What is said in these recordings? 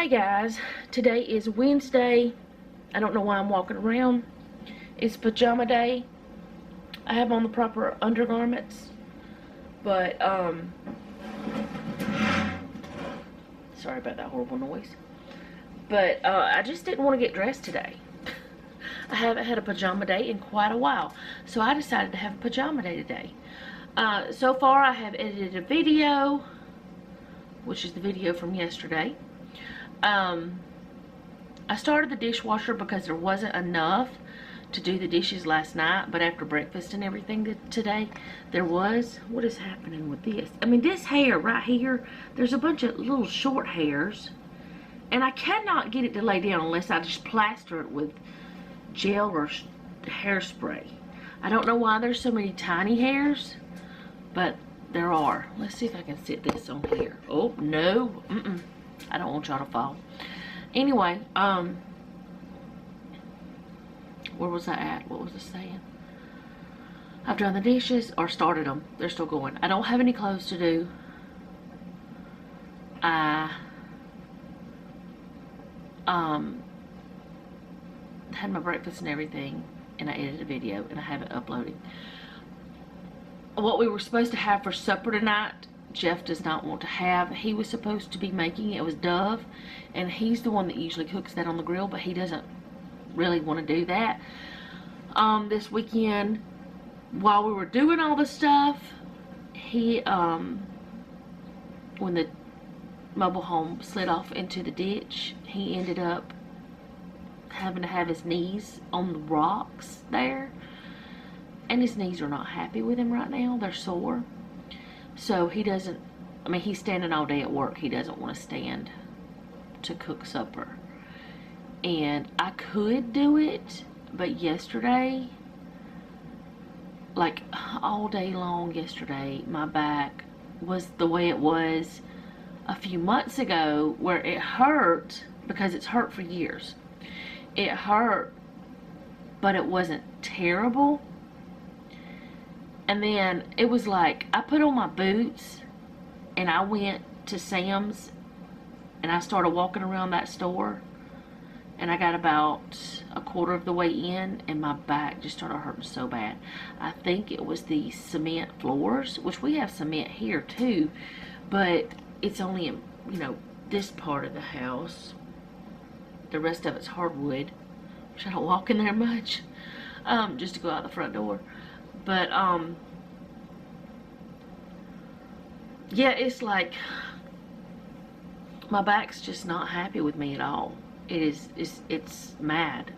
Hey guys, today is Wednesday. I don't know why I'm walking around. It's pajama day. I have on the proper undergarments, but sorry about that horrible noise. But I just didn't want to get dressed today. I haven't had a pajama day in quite a while, so I decided to have a pajama day today. So far I have edited a video, which is the video from yesterday. I started the dishwasher because there wasn't enough to do the dishes last night, but after breakfast and everything today, there was. What is happening with this? I mean, this hair right here, there's a bunch of little short hairs, and I cannot get it to lay down unless I just plaster it with gel or hairspray. I don't know why there's so many tiny hairs, but there are. Let's see if I can sit this on here. Oh, no. I don't want y'all to fall. Anyway, where was I at? What was I saying? I've done the dishes, or started them. They're still going. I don't have any clothes to do. I had my breakfast and everything, and I edited a video, and I have it uploaded. What we were supposed to have for supper tonight, Jeff does not want to have. He was supposed to be making it was Dove, and he's the one that usually cooks that on the grill, but he doesn't really want to do that. This weekend, while we were doing all the stuff, he when the mobile home slid off into the ditch, he ended up having to have his knees on the rocks there, and his knees are not happy with him right now. They're sore. So he doesn't, I mean, he's standing all day at work. He doesn't want to stand to cook supper. And I could do it, but yesterday, like all day long yesterday, my back was the way it was a few months ago, where it hurt, because it's hurt for years. It hurt, but it wasn't terrible. And then it was like, I put on my boots and I went to Sam's and I started walking around that store, and I got about a quarter of the way in and my back just started hurting so bad. I think it was the cement floors, which we have cement here too, but it's only in, you know, this part of the house. The rest of it's hardwood, which I don't walk in there much, just to go out the front door. But yeah, it's like my back's just not happy with me at all. It's mad.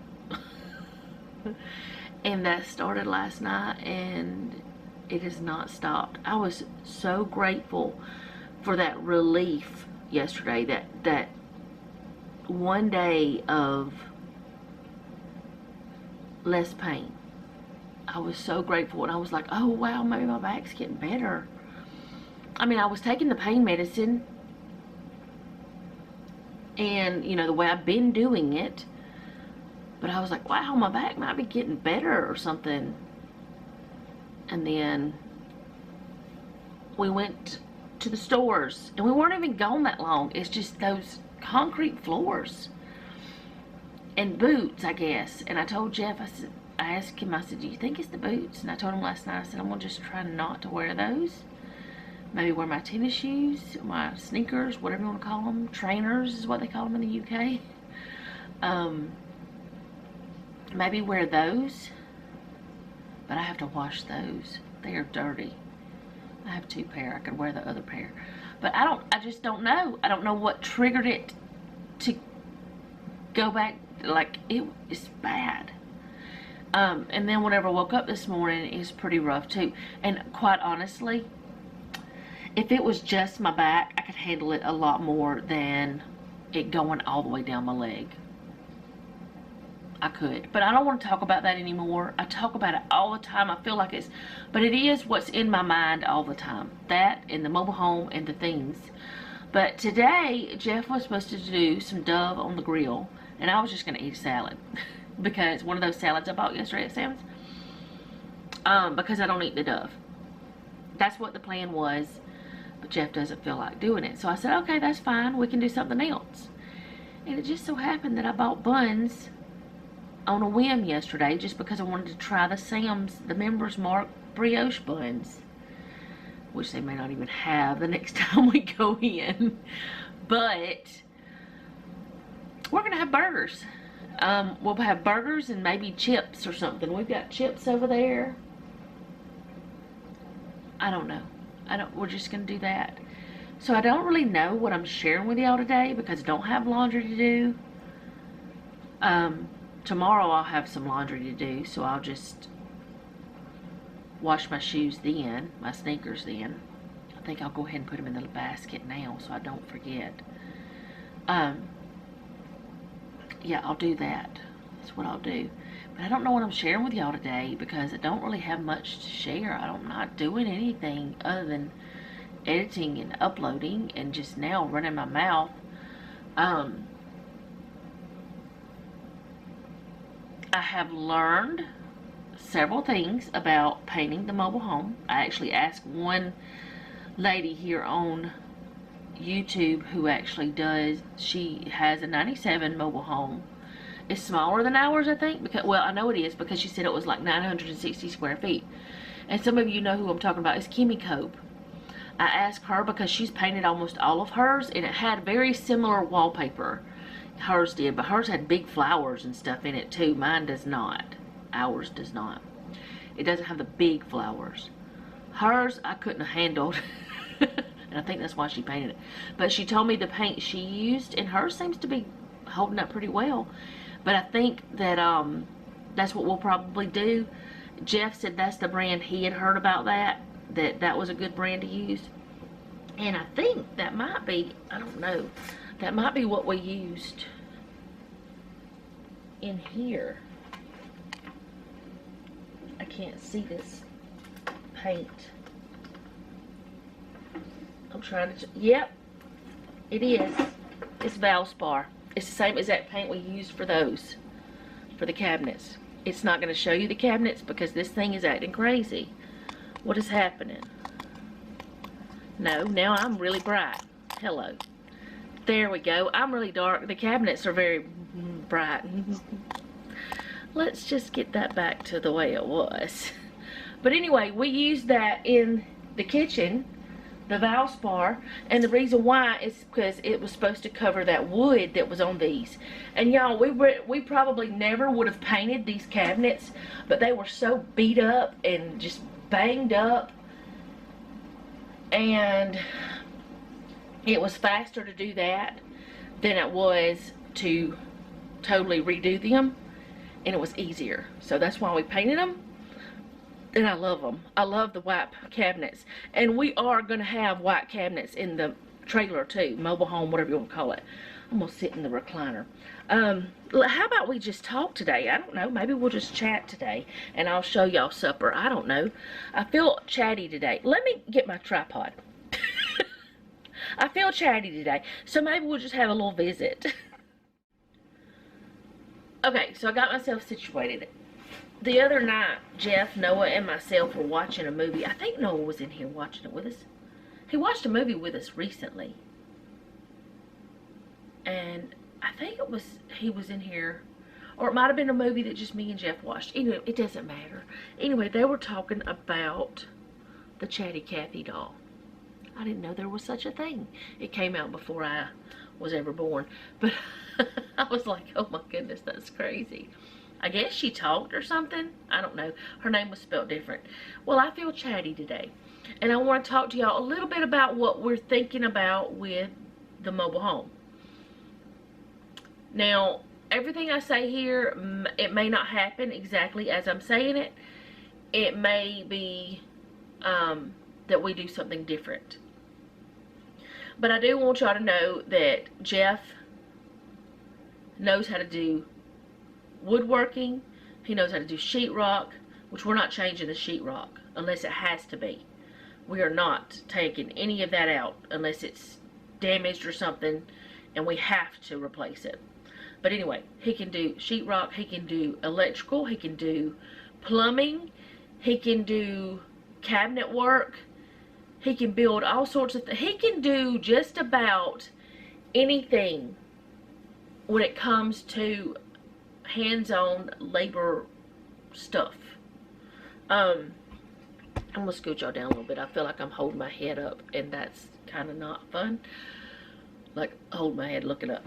And that started last night, and it has not stopped. I was so grateful for that relief yesterday, that one day of less pain. I was so grateful, and I was like, oh wow, maybe my back's getting better. I mean, I was taking the pain medicine, and you know, the way I've been doing it, but I was like, wow, my back might be getting better or something. And then we went to the stores, and we weren't even gone that long. It's just those concrete floors and boots, I guess. And I told Jeff, I asked him, I said, do you think it's the boots? And I told him last night, I said, I'm going to just try not to wear those. Maybe wear my tennis shoes, my sneakers, whatever you want to call them. Trainers is what they call them in the UK. Maybe wear those. But I have to wash those. They are dirty. I have 2 pair. I could wear the other pair. But I just don't know. I don't know what triggered it to go back. Like, it's bad. And then whenever I woke up this morning, it's pretty rough too. And quite honestly, if it was just my back, I could handle it a lot more than it going all the way down my leg. I could. But I don't want to talk about that anymore. I talk about it all the time. I feel like it's, but it is what's in my mind all the time. That and the mobile home and the things. But today, Jeff was supposed to do some Dove on the grill, and I was just going to eat a salad. Because one of those salads I bought yesterday at Sam's, because I don't eat the Dove. That's what the plan was, but Jeff doesn't feel like doing it. So I said, okay, that's fine. We can do something else. And it just so happened that I bought buns on a whim yesterday just because I wanted to try the Members Mark brioche buns, which they may not even have the next time we go in. But we're gonna have burgers. We'll have burgers and maybe chips or something. We've got chips over there. I don't know. We're just gonna do that. So I don't really know what I'm sharing with y'all today because I don't have laundry to do. Tomorrow I'll have some laundry to do, so I'll just wash my shoes then, my sneakers then. I think I'll go ahead and put them in the basket now so I don't forget. Yeah, I'll do that. That's what I'll do. But I don't know what I'm sharing with y'all today because I don't really have much to share. I'm not doing anything other than editing and uploading and just now running my mouth. I have learned several things about painting the mobile home. I actually asked one lady here on YouTube who actually does, she has a 97 mobile home. It's smaller than ours, I think, because, well, I know it is because she said it was like 960 square feet. And some of you know who I'm talking about. It's Kimmy Cope. I asked her because she's painted almost all of hers, and it had very similar wallpaper. Hers did, but hers had big flowers and stuff in it too. Mine does not. Ours does not. It doesn't have the big flowers. Hers, I couldn't have handled. And I think that's why she painted it. But she told me the paint she used, and hers seems to be holding up pretty well. But I think that that's what we'll probably do. Jeff said that's the brand he had heard about that was a good brand to use. And I think that might be, I don't know, that might be what we used in here. I can't see this paint. I'm trying to, yep, it is. It's Valspar. It's the same exact paint we used for those, for the cabinets. It's not going to show you the cabinets because this thing is acting crazy. What is happening? No, now I'm really bright. Hello. There we go. I'm really dark. The cabinets are very bright. Let's just get that back to the way it was. But anyway, we used that in the kitchen, the Valspar, and the reason why is because it was supposed to cover that wood that was on these. And y'all, we probably never would have painted these cabinets, but they were so beat up and just banged up, and it was faster to do that than it was to totally redo them, and it was easier. So that's why we painted them. And I love them. I love the white cabinets. And we are going to have white cabinets in the trailer too. Mobile home, whatever you want to call it. I'm going to sit in the recliner. How about we just talk today? I don't know. Maybe we'll just chat today. And I'll show y'all supper. I don't know. I feel chatty today. Let me get my tripod. I feel chatty today. So maybe we'll just have a little visit. Okay, so I got myself situated. The other night, Jeff, Noah, and myself were watching a movie. I think Noah was in here watching it with us. He watched a movie with us recently. And I think he was in here. Or it might have been a movie that just me and Jeff watched. Anyway, it doesn't matter. Anyway, they were talking about the Chatty Cathy doll. I didn't know there was such a thing. It came out before I was ever born. But I was like, oh my goodness, that's crazy. I guess she talked or something. I don't know. Her name was spelled different. Well, I feel chatty today. And I want to talk to y'all a little bit about what we're thinking about with the mobile home. Now, everything I say here, it may not happen exactly as I'm saying it. It may be that we do something different. But I do want y'all to know that Jeff knows how to do woodworking. He knows how to do sheetrock, which we're not changing the sheetrock unless it has to be. We are not taking any of that out unless it's damaged or something and we have to replace it. But anyway, he can do sheetrock, he can do electrical, he can do plumbing, he can do cabinet work, he can build all sorts of things. He can do just about anything when it comes to hands-on labor stuff. I'm gonna scoot y'all down a little bit. I feel like I'm holding my head up, and that's kind of not fun. Like, hold my head looking up.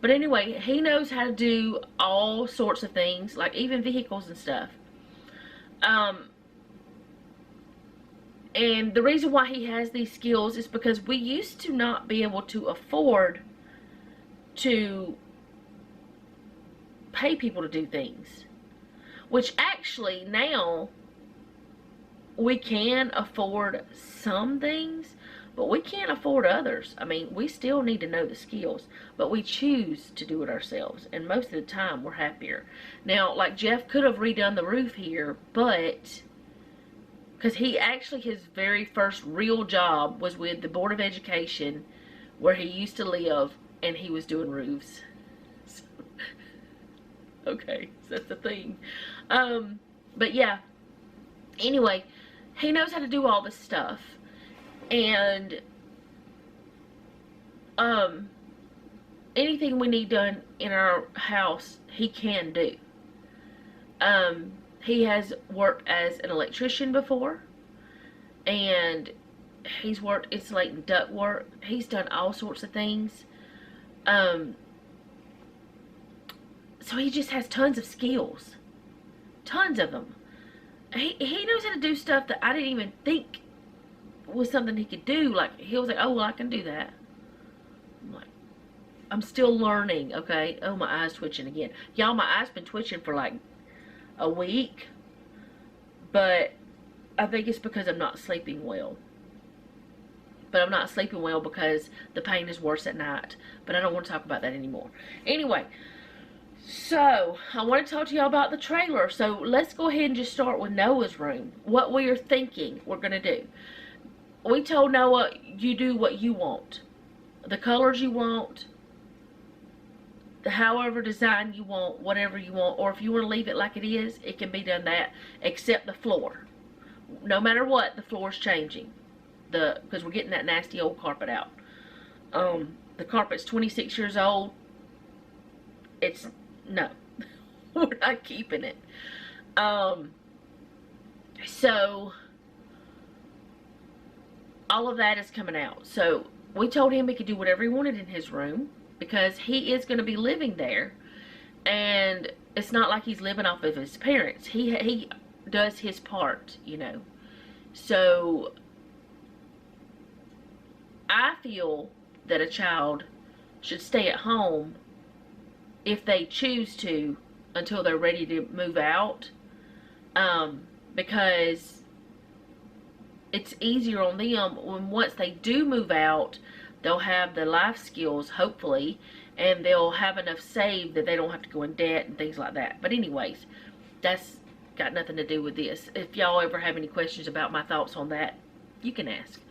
But anyway, he knows how to do all sorts of things, like even vehicles and stuff. And the reason why he has these skills is because we used to not be able to afford to pay people to do things. Which actually now we can afford some things, but we can't afford others. I mean, we still need to know the skills, but we choose to do it ourselves, and most of the time we're happier. Now, like Jeff could have redone the roof here, but because he actually, his very first real job was with the Board of Education where he used to live, and he was doing roofs. So, okay, so that's the thing. But yeah, anyway, he knows how to do all this stuff, and anything we need done in our house, he can do. He has worked as an electrician before, and he's worked insulating duct work. He's done all sorts of things. So he just has tons of skills. Tons of them. He knows how to do stuff that I didn't even think was something he could do. Like, he was like, oh, well, I can do that. I'm like, I'm still learning, okay? Oh, my eye's twitching again. Y'all, my eye's been twitching for like a week, but I think it's because I'm not sleeping well. But I'm not sleeping well because the pain is worse at night. But I don't want to talk about that anymore. Anyway, so I want to talk to y'all about the trailer. So let's go ahead and just start with Noah's room. What we are thinking we're going to do. We told Noah, you do what you want. The colors you want, however design you want, whatever you want, or if you want to leave it like it is, it can be done that, except the floor. No matter what, the floor is changing, because we're getting that nasty old carpet out. The carpet's 26 years old. No, we're not keeping it. So all of that is coming out. So we told him he could do whatever he wanted in his room, because he is going to be living there, and it's not like he's living off of his parents. He does his part, you know. So I feel that a child should stay at home if they choose to until they're ready to move out, because it's easier on them when once they do move out. They'll have the life skills, hopefully, and they'll have enough saved that they don't have to go in debt and things like that. But anyways, that's got nothing to do with this. If y'all ever have any questions about my thoughts on that, you can ask.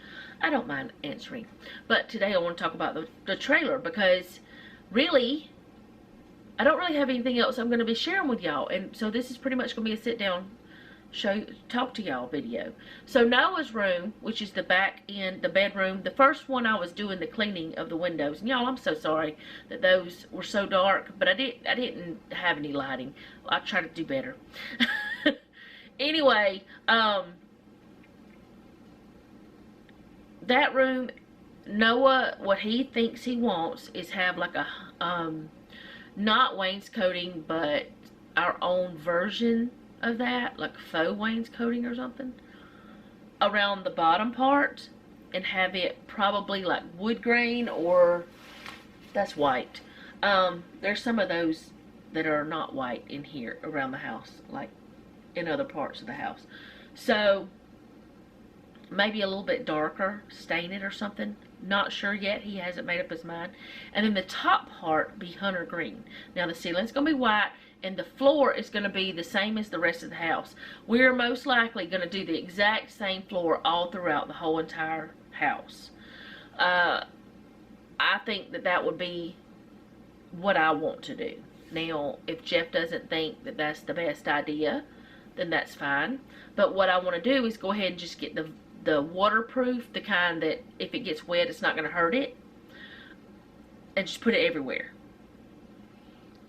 I don't mind answering. But today I want to talk about the trailer, because really, I don't really have anything else I'm going to be sharing with y'all. And so this is pretty much going to be a sit-down talk to y'all video. So Noah's room, which is the back end, the bedroom, the first one I was doing the cleaning of the windows. And y'all, I'm so sorry that those were so dark, but I didn't have any lighting. I try to do better. Anyway, that room, Noah, what he thinks he wants is have like a not wainscoting, but our own version of that, like faux wainscoting or something, around the bottom part, and have it probably like wood grain, or that's white. There's some of those that are not white in here around the house, like in other parts of the house. So maybe a little bit darker, stain it or something. Not sure yet. He hasn't made up his mind. And then the top part be hunter green. Now the ceiling's gonna be white, and the floor is going to be the same as the rest of the house. We're most likely going to do the exact same floor all throughout the whole entire house. I think that would be what I want to do. Now, if Jeff doesn't think that that's the best idea, then that's fine. But what I want to do is go ahead and just get the waterproof, the kind that if it gets wet, it's not going to hurt it, and just put it everywhere.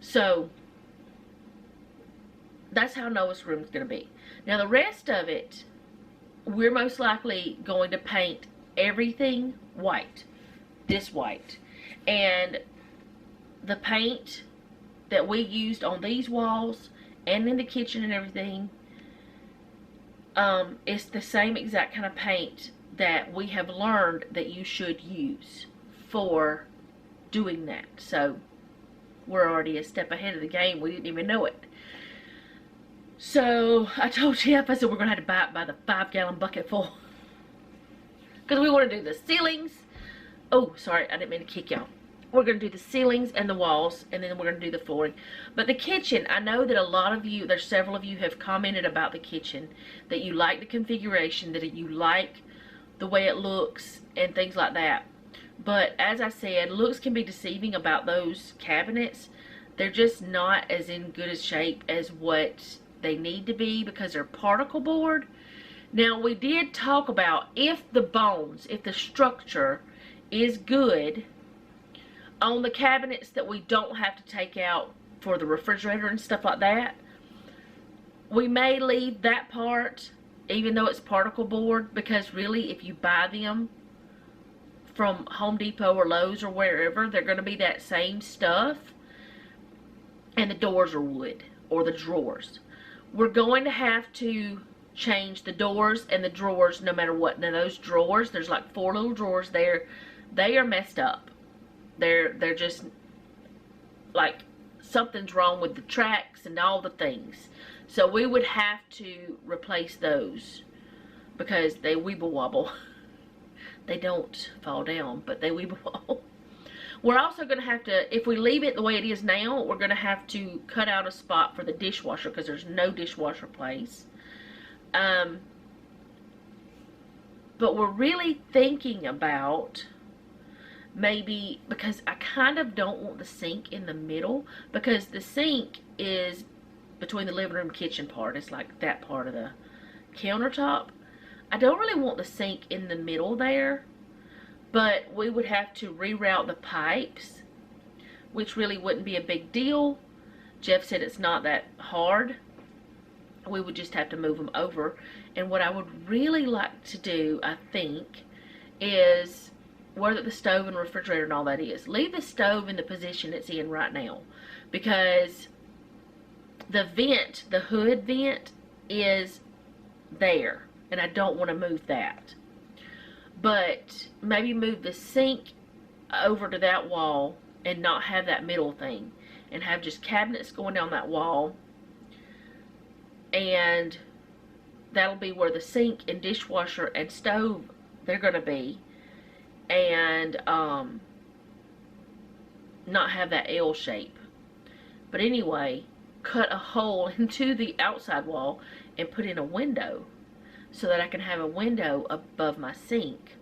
So that's how Noah's room is going to be. Now the rest of it, we're most likely going to paint everything white, this white. And the paint that we used on these walls and in the kitchen and everything, it's the same exact kind of paint that we have learned that you should use for doing that. So we're already a step ahead of the game. We didn't even know it. So I told Jeff, I said, we're going to have to buy it by the 5-gallon bucket full. Because we want to do the ceilings. Oh, sorry, I didn't mean to kick y'all. We're going to do the ceilings and the walls, and then we're going to do the flooring. But the kitchen, I know that a lot of you, there's several of you have commented about the kitchen, that you like the configuration, that you like the way it looks, and things like that. But as I said, looks can be deceiving about those cabinets. They're just not as in good a shape as what they need to be because they're particle board. Now we did talk about if the bones, if the structure is good on the cabinets that we don't have to take out for the refrigerator and stuff like that, we may leave that part even though it's particle board, because really if you buy them from Home Depot or Lowe's or wherever, they're going to be that same stuff, and the doors are wood, or the drawers. We're going to have to change the doors and the drawers no matter what. Now those drawers, there's like 4 little drawers there. They are messed up. They're just like something's wrong with the tracks and all the things. So we would have to replace those because they weeble wobble. They don't fall down, but they weeble wobble. We're also going to have to, if we leave it the way it is now, we're going to have to cut out a spot for the dishwasher because there's no dishwasher place. But we're really thinking about maybe, because I kind of don't want the sink in the middle, because the sink is between the living room kitchen part. It's like that part of the countertop. I don't really want the sink in the middle there. But we would have to reroute the pipes, which really wouldn't be a big deal. Jeff said it's not that hard. We would just have to move them over. And what I would really like to do, I think, is where the stove and refrigerator and all that is. Leave the stove in the position it's in right now. Because the vent, the hood vent, is there. And I don't want to move that. But maybe move the sink over to that wall and not have that middle thing. And have just cabinets going down that wall. And that'll be where the sink and dishwasher and stove, they're going to be. And not have that L shape. But anyway, cut a hole into the outside wall and put in a window. So that I can have a window above my sink.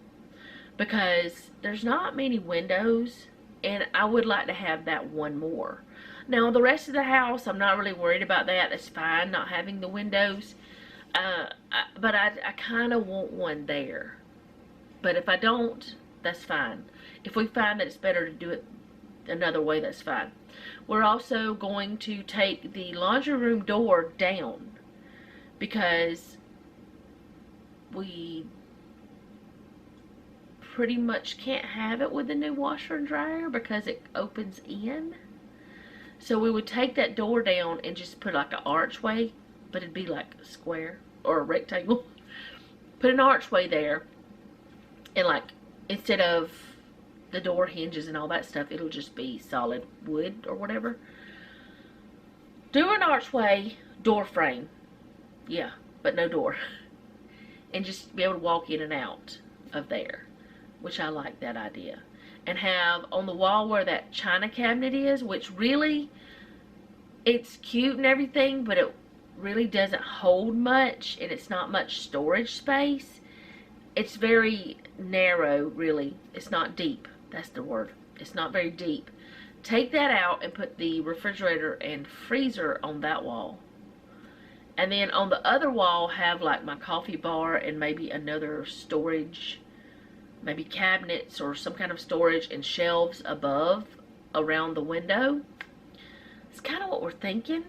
Because there's not many windows, and I would like to have that one more. Now the rest of the house, I'm not really worried about that. It's fine not having the windows. But I kind of want one there. But if I don't, that's fine. If we find that it's better to do it another way, that's fine. We're also going to take the laundry room door down. Because we pretty much can't have it with the new washer and dryer because it opens in. So we would take that door down and just put like an archway, but it'd be like a square or a rectangle. Put an archway there, and like instead of the door hinges and all that stuff, it'll just be solid wood or whatever. Do an archway door frame, yeah, but no door. And just be able to walk in and out of there, which I like that idea. And have on the wall where that china cabinet is, which really, it's cute and everything, but it really doesn't hold much, and it's not much storage space. It's very narrow, really. It's not deep. That's the word. It's not very deep. Take that out and put the refrigerator and freezer on that wall. And then on the other wall, have like my coffee bar and maybe another storage, maybe cabinets or some kind of storage and shelves above around the window. that's kind of what we're thinking.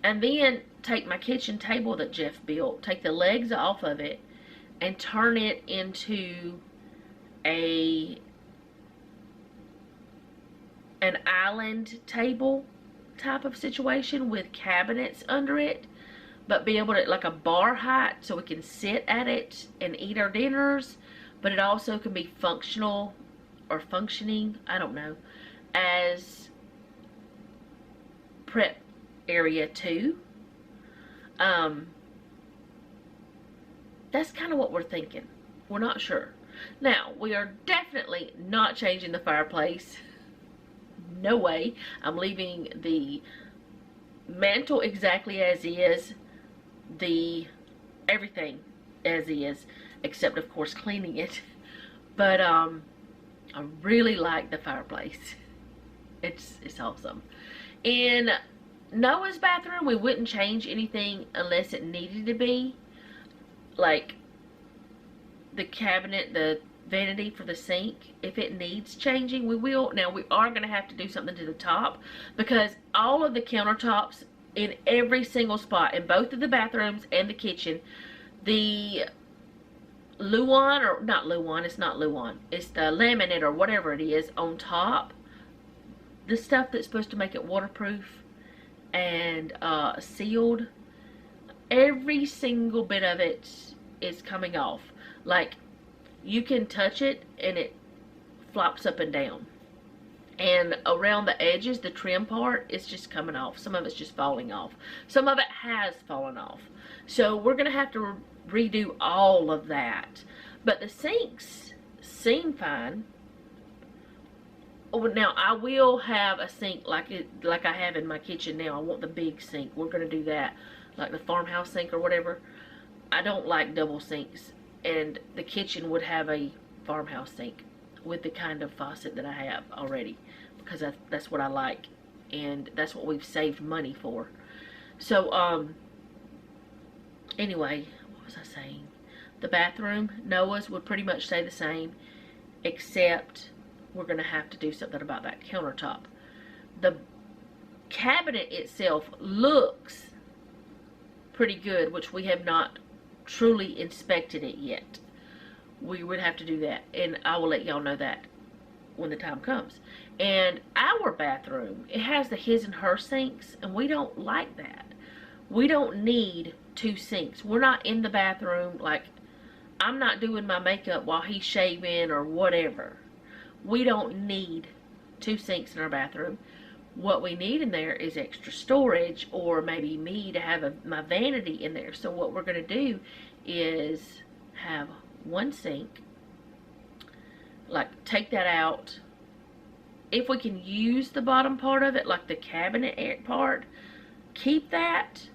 And then take my kitchen table that Jeff built, take the legs off of it, and turn it into an island table type of situation with cabinets under it, but be able to, like a bar height, so we can sit at it and eat our dinners, but it also can be functional or functioning, I don't know, as prep area too. That's kind of what we're thinking. We're not sure. Now, we are definitely not changing the fireplace. No way. I'm leaving the mantle exactly as is, the everything as is, except of course cleaning it. But I really like the fireplace. It's awesome. In Noah's bathroom, we wouldn't change anything unless it needed to be. Like the cabinet, the vanity for the sink, if it needs changing, we will. Now, we are going to have to do something to the top, because all of the countertops in every single spot, in both of the bathrooms and the kitchen, the Luan, or not Luan, it's not Luan, it's the laminate or whatever it is on top, the stuff that's supposed to make it waterproof and sealed, every single bit of it is coming off. Like, you can touch it and it flops up and down, and around the edges, the trim part is just coming off. Some of it's just falling off. Some of it has fallen off. So we're gonna have to redo all of that. But the sinks seem fine. Oh, now I will have a sink like I have in my kitchen now. I want the big sink. We're gonna do that, like the farmhouse sink or whatever. I don't like double sinks, and the kitchen would have a farmhouse sink with the kind of faucet that I have already, because that's what I like, and that's what we've saved money for. So anyway, what was I saying? The bathroom, Noah's, would pretty much stay the same, except we're gonna have to do something about that countertop. The cabinet itself looks pretty good, which we have not truly inspected it yet. We would have to do that, and I will let y'all know that when the time comes. And our bathroom, it has the his and her sinks, and we don't like that. We don't need two sinks. We're not in the bathroom, like, I'm not doing my makeup while he's shaving or whatever. We don't need two sinks in our bathroom. What we need in there is extra storage, or maybe me to have my vanity in there. So what we're going to do is have one sink, like take that out. If we can use the bottom part of it, like the cabinet part, keep that.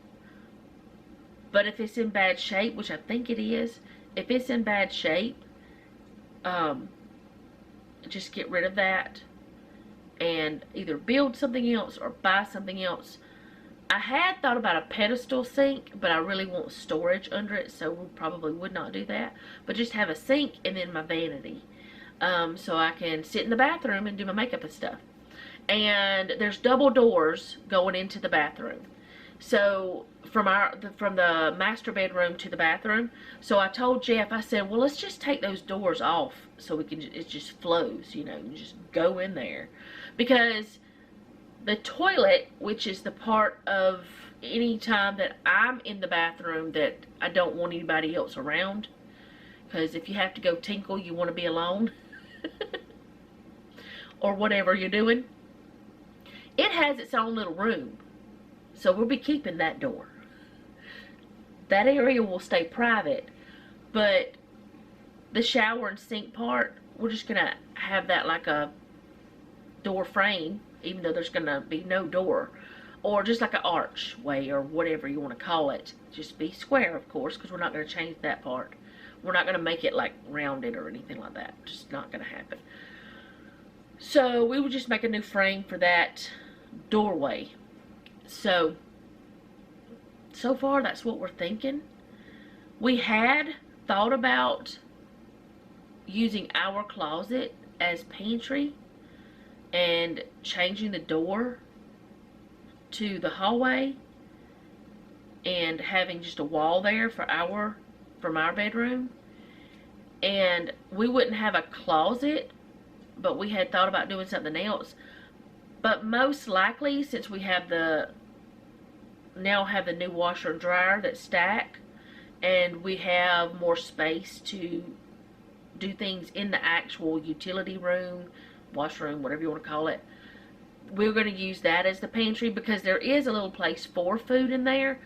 But if it's in bad shape, which I think it is, if it's in bad shape, just get rid of that and either build something else or buy something else. I had thought about a pedestal sink, but I really want storage under it, so we probably would not do that. But just have a sink and then my vanity, so I can sit in the bathroom and do my makeup and stuff. And there's double doors going into the bathroom, so from the master bedroom to the bathroom. So I told Jeff, I said, well, let's just take those doors off so we can, it just flows, you know, you just go in there. Because the toilet, which is the part of any time that I'm in the bathroom that I don't want anybody else around, because if you have to go tinkle, you want to be alone or whatever you're doing, it has its own little room. So we'll be keeping that door. That area will stay private, but the shower and sink part, we're just going to have that like a door frame, even though there's going to be no door, or just like an archway or whatever you want to call it. Just be square, of course, because we're not going to change that part. We're not going to make it like rounded or anything like that. Just not going to happen. So we will just make a new frame for that doorway. So far that's what we're thinking. We had thought about using our closet as pantry and changing the door to the hallway and having just a wall there from our bedroom. And we wouldn't have a closet, but we had thought about doing something else. But most likely, since we have now have the new washer and dryer that stack, and we have more space to do things in the actual utility room, washroom, whatever you want to call it, we're going to use that as the pantry, because there is a little place for food in there.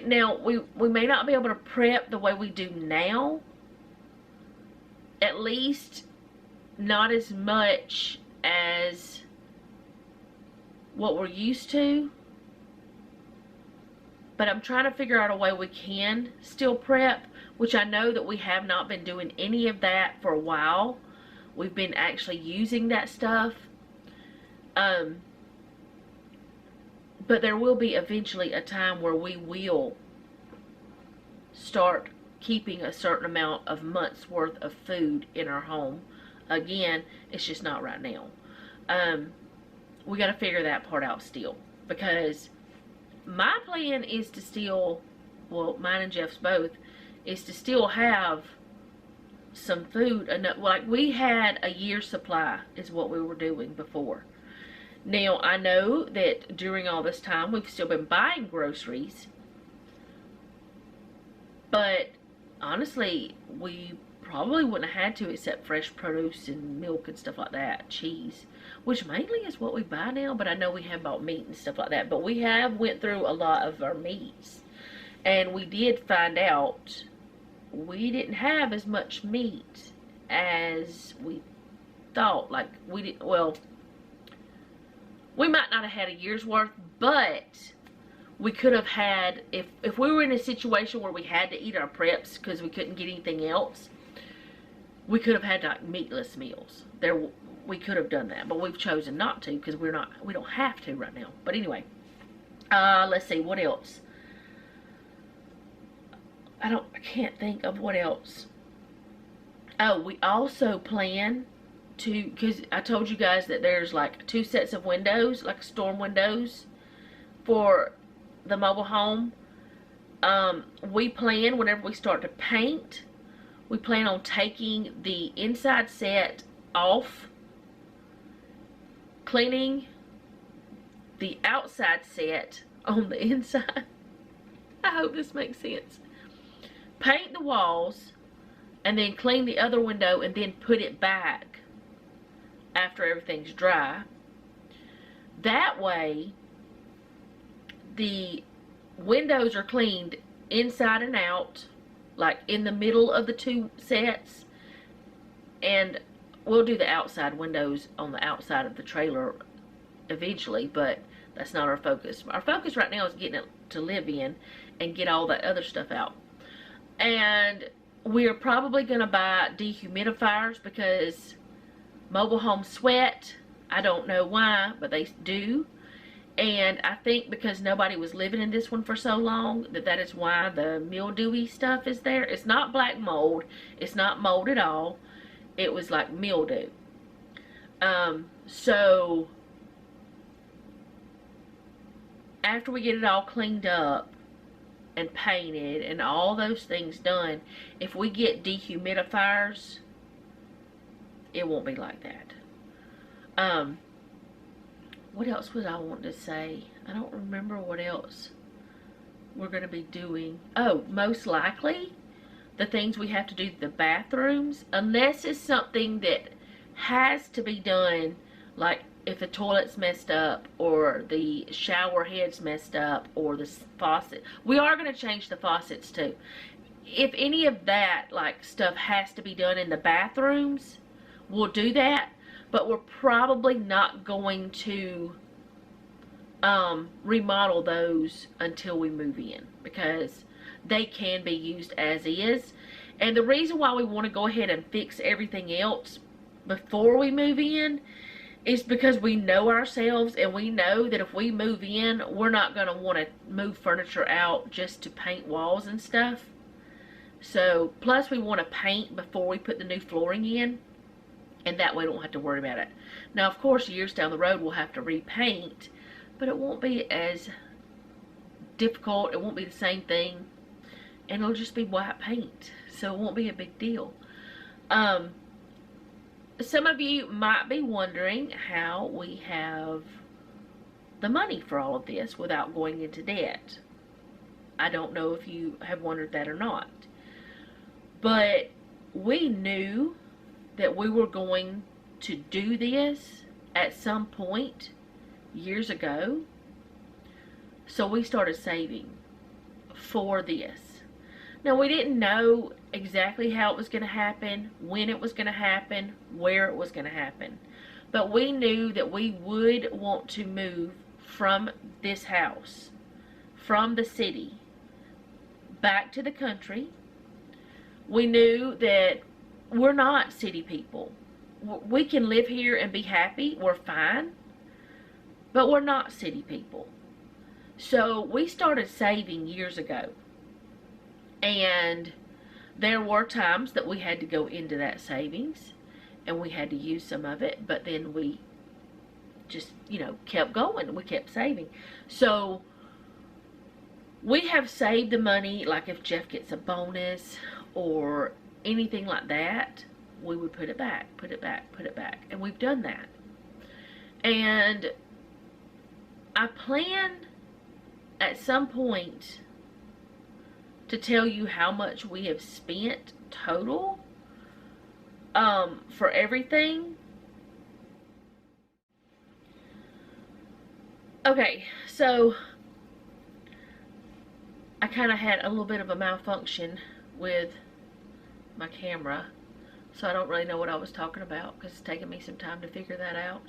Now, we may not be able to prep the way we do now, at least not as much as what we're used to, but I'm trying to figure out a way we can still prep, which I know that we have not been doing any of that for a while. We've been actually using that stuff. But there will be eventually a time where we will start keeping a certain amount of months worth of food in our home. Again, it's just not right now. We got to figure that part out still, because my plan is to still, well, mine and Jeff's both, is to still have some food enough. Like, we had a year's supply is what we were doing before. Now, I know that during all this time we've still been buying groceries, but honestly, we probably wouldn't have had to, except fresh produce and milk and stuff like that, cheese, which mainly is what we buy now. But I know we have bought meat and stuff like that, but we have went through a lot of our meats, and we did find out we didn't have as much meat as we thought. Like, we did, well, we might not have had a year's worth, but we could have had, if we were in a situation where we had to eat our preps because we couldn't get anything else, we could have had like meatless meals. We could have done that, but we've chosen not to, because we don't have to right now. But anyway, let's see, what else? I can't think of what else. Oh, we also plan to, because I told you guys that there's like 2 sets of windows, like storm windows for the mobile home. We plan, whenever we start to paint, we plan on taking the inside set off, cleaning the outside set on the inside. I hope this makes sense. Paint the walls, and then clean the other window, and then put it back after everything's dry. That way, the windows are cleaned inside and out, like in the middle of the 2 sets. And we'll do the outside windows on the outside of the trailer eventually, but that's not our focus. Our focus right now is getting it to live in and get all that other stuff out. And we're probably going to buy dehumidifiers, because mobile homes sweat. I don't know why, but they do. And I think because nobody was living in this one for so long, that is why the mildewy stuff is there. It's not black mold. It's not mold at all. It was like mildew. So after we get it all cleaned up and painted and all those things done, if we get dehumidifiers, it won't be like that. What else was I wanting to say? I don't remember what else we're going to be doing. Oh, most likely the things we have to do to the bathrooms, unless it's something that has to be done, like if the toilet's messed up, or the shower head's messed up, or the faucet. We are going to change the faucets too. If any of that like stuff has to be done in the bathrooms, we'll do that. But we're probably not going to remodel those until we move in, because they can be used as is. And the reason why we want to go ahead and fix everything else before we move in is because we know ourselves, and we know that if we move in, we're not going to want to move furniture out just to paint walls and stuff. So, plus we want to paint before we put the new flooring in, and that way we don't have to worry about it. Now, of course, years down the road, we'll have to repaint, but it won't be as difficult. It won't be the same thing, and it'll just be white paint, so it won't be a big deal. Some of you might be wondering how we have the money for all of this without going into debt. I don't know if you have wondered that or not, but we knew that we were going to do this at some point years ago, so we started saving for this. Now, we didn't know exactly how it was going to happen, when it was going to happen, where it was going to happen, but we knew that we would want to move from this house, from the city, back to the country. We knew that we're not city people. We can live here and be happy. We're fine. But we're not city people. So we started saving years ago. And there were times that we had to go into that savings. And we had to use some of it. But then we just, kept going. We kept saving. So we have saved the money, like if Jeff gets a bonus or anything like that, we would put it back, put it back, put it back. And we've done that. And I plan at some point to tell you how much we have spent total for everything. Okay, so I kind of had a little bit of a malfunction with my camera, so I don't really know what I was talking about because it's taken me some time to figure that out.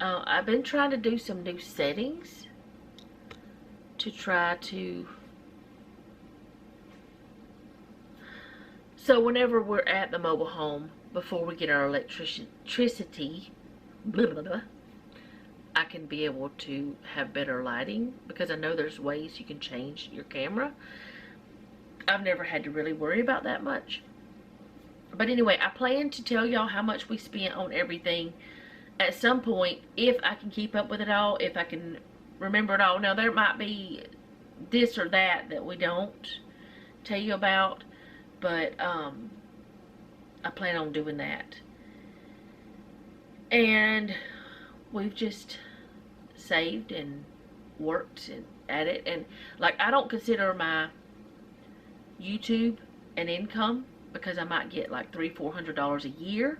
I've been trying to do some new settings to try to, so whenever we're at the mobile home, before we get our electricity, blah, blah, blah, I can be able to have better lighting, because I know there's ways you can change your camera. I've never had to really worry about that much. But anyway, I plan to tell y'all how much we spent on everything at some point, if I can keep up with it all, if I can remember it all. Now, there might be this or that we don't tell you about, but I plan on doing that. And we've just saved and worked at it. And like, I don't consider my YouTube an income, because I might get like $300-400 a year.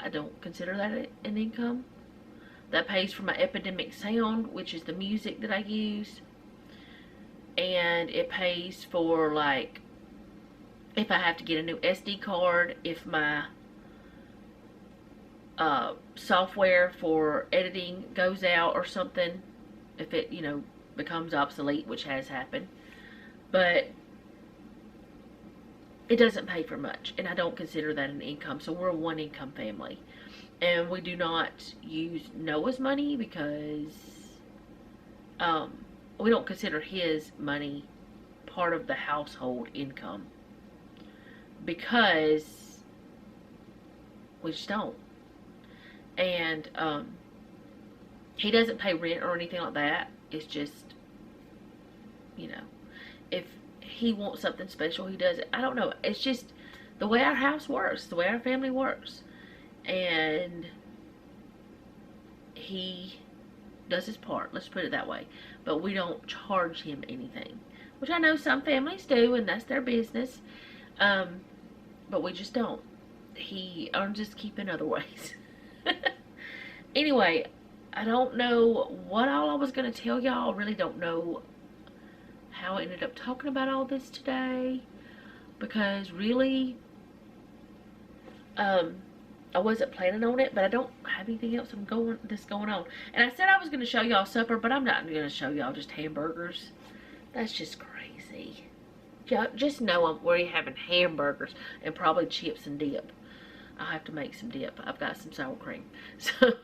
I don't consider that an income. That pays for my Epidemic Sound, which is the music that I use. And it pays for, like, if I have to get a new SD card, if my software for editing goes out or something, if it, becomes obsolete, which has happened. But it doesn't pay for much, and I don't consider that an income. So we're a one income family, and we do not use Noah's money because we don't consider his money part of the household income, because we just don't. And he doesn't pay rent or anything like that. It's just, if he wants something special, he does it. I don't know. It's just the way our house works, the way our family works. And he does his part, let's put it that way. But we don't charge him anything, which I know some families do, and that's their business. But we just don't. He earns his keep in other ways. Anyway, I don't know what all I was going to tell y'all. I really don't know how I ended up talking about all this today, because really I wasn't planning on it, but I don't have anything else that's going on. And I said I was going to show y'all supper, but I'm not going to show y'all just hamburgers. That's just crazy. Just know I'm already having hamburgers and probably chips and dip. I'll have to make some dip. I've got some sour cream. So,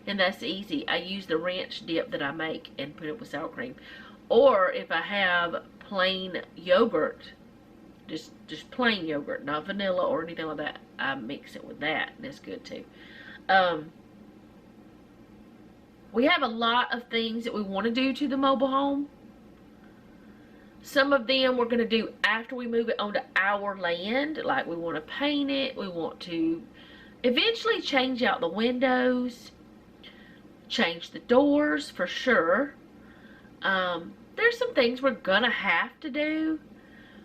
and that's easy. I use the ranch dip that I make and put it with sour cream. Or if I have plain yogurt, just plain yogurt, not vanilla or anything like that, I mix it with that. That's good too. What we have a lot of things that we want to do to the mobile home. Some of them we're going to do after we move it onto our land. Like we want to paint it. We want to eventually change out the windows. Change the doors for sure. There's some things we're going to have to do.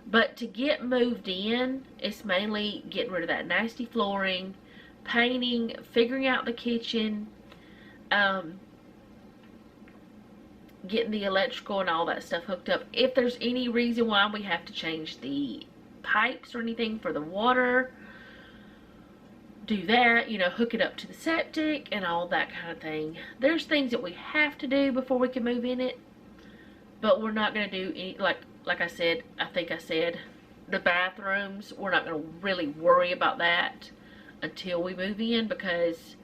But to get moved in, it's mainly getting rid of that nasty flooring, painting, figuring out the kitchen, getting the electrical and all that stuff hooked up. If there's any reason why we have to change the pipes or anything for the water, do that, you know, hook it up to the septic and all that kind of thing. There's things that we have to do before we can move in it, but we're not going to do any, like I said, I think I said, the bathrooms, we're not going to really worry about that until we move in, because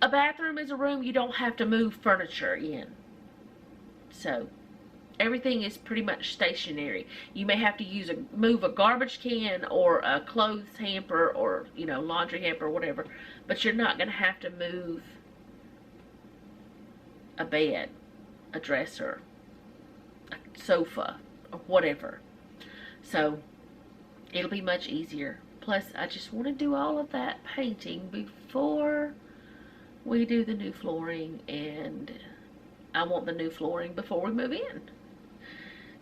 a bathroom is a room you don't have to move furniture in. So everything is pretty much stationary. You may have to move a garbage can or a clothes hamper or, you know, laundry hamper or whatever, but you're not going to have to move a bed, a dresser, a sofa, or whatever. So it'll be much easier. Plus, I just want to do all of that painting before we do the new flooring, and I want the new flooring before we move in.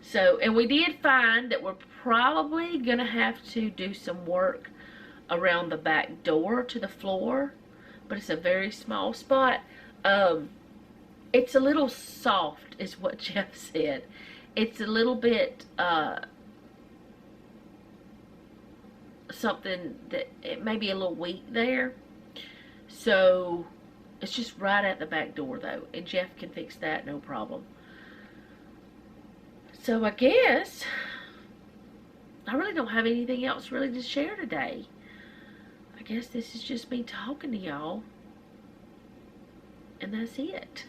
So, and we did find that we're probably going to have to do some work around the back door to the floor, but it's a very small spot. It's a little soft is what Jeff said. It's a little bit something that it may be a little weak there. So it's just right at the back door though, and Jeff can fix that, no problem. So I guess I really don't have anything else really to share today. I guess this is just me talking to y'all, and that's it.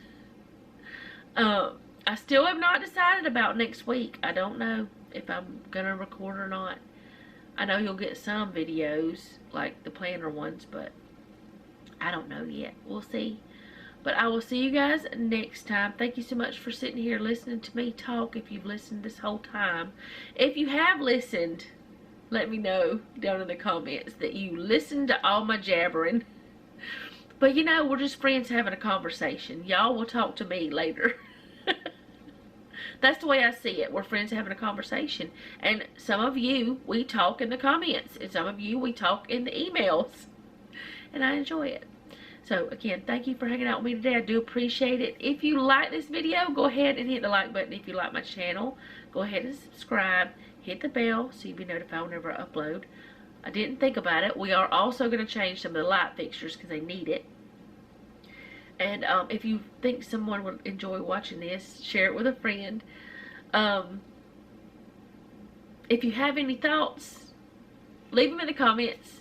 I still have not decided about next week. I don't know if I'm gonna record or not. I know you'll get some videos like the planner ones, but I don't know yet. We'll see. But I will see you guys next time. Thank you so much for sitting here listening to me talk, if you've listened this whole time. If you have listened, let me know down in the comments that you listened to all my jabbering. But you know, we're just friends having a conversation. Y'all will talk to me later. That's the way I see it. We're friends having a conversation. And some of you, we talk in the comments. And some of you, we talk in the emails. And I enjoy it. So again, thank you for hanging out with me today. I do appreciate it. If you like this video, go ahead and hit the like button. If you like my channel, go ahead and subscribe. Hit the bell so you'll be notified whenever I upload. I didn't think about it. We are also going to change some of the light fixtures because they need it. And if you think someone would enjoy watching this, share it with a friend. If you have any thoughts, leave them in the comments.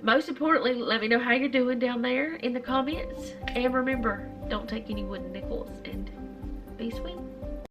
Most importantly, let me know how you're doing down there in the comments. And remember, don't take any wooden nickels, and be sweet.